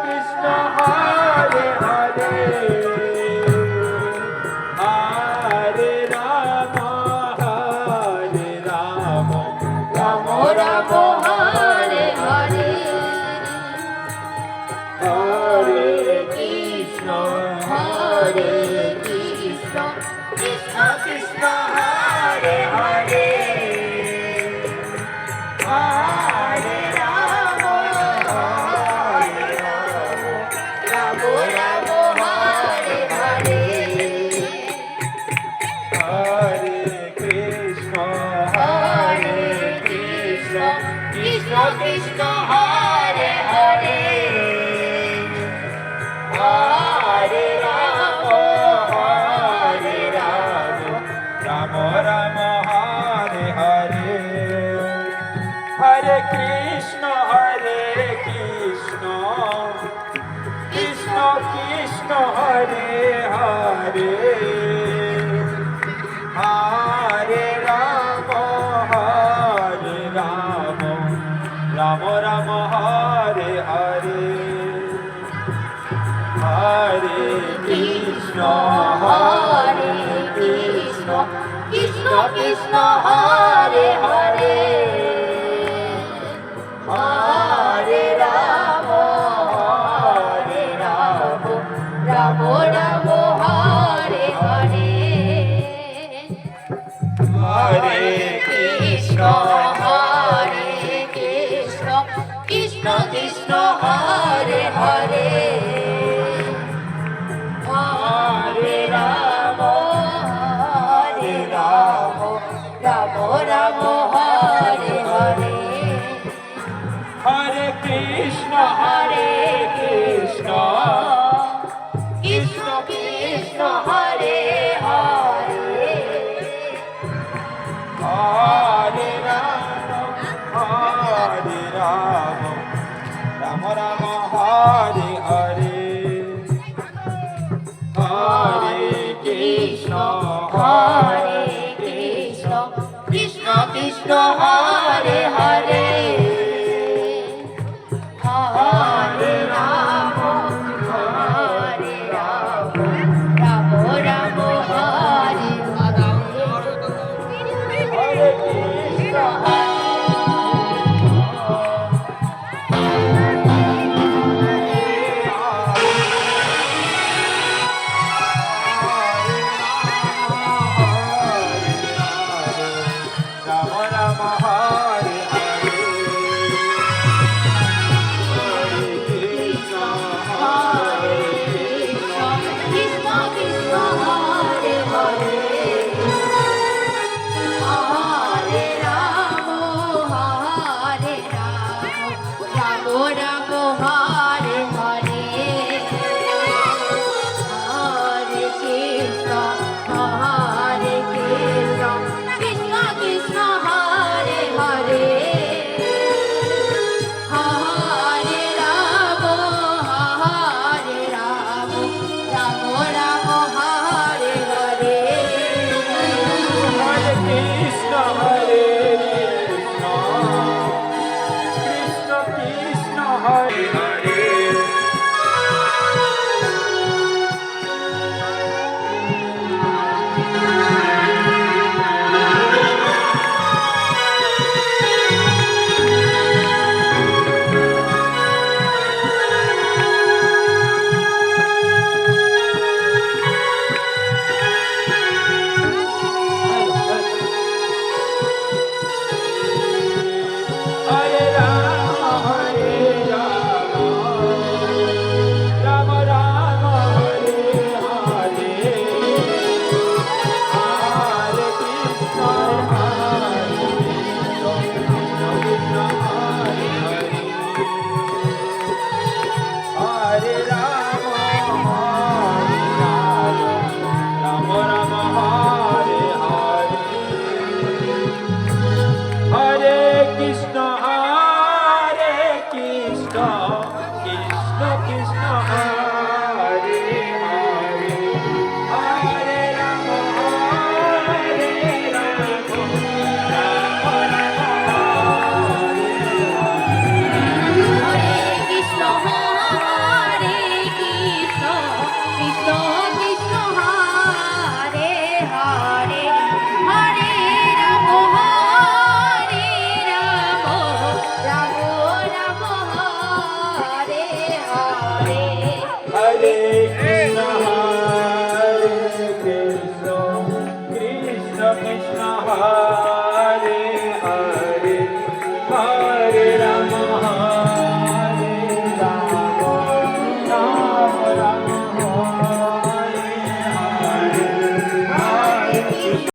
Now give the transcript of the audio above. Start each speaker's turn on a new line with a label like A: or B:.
A: Krishna Hare Hare Hare Ram Ram Ram Hare Hare Hare Krishna Krishna Krishna Hare Hare Hare Ram Ram Ram Hare Hare Hare Krishna Krishna Krishna Hare Hare Hare Ram Ram Ram Hare Hare Hare Krishna Krishna Krishna Hare Hare Hare Ram Ram Ram Hare Hare Hare Krishna Krishna Krishna Hare Hare Hare Ram Ram Ram Hare Hare Hare Krishna Krishna Krishna Hare Hare Hare Ram Ram Ram Hare Hare Hare Krishna Krishna Krishna Hare Hare Hare Ram Ram Ram Hare Hare Hare Krishna Krishna Krishna Hare Hare Hare Ram Ram Ram Hare Hare Krishna Krishna Krishna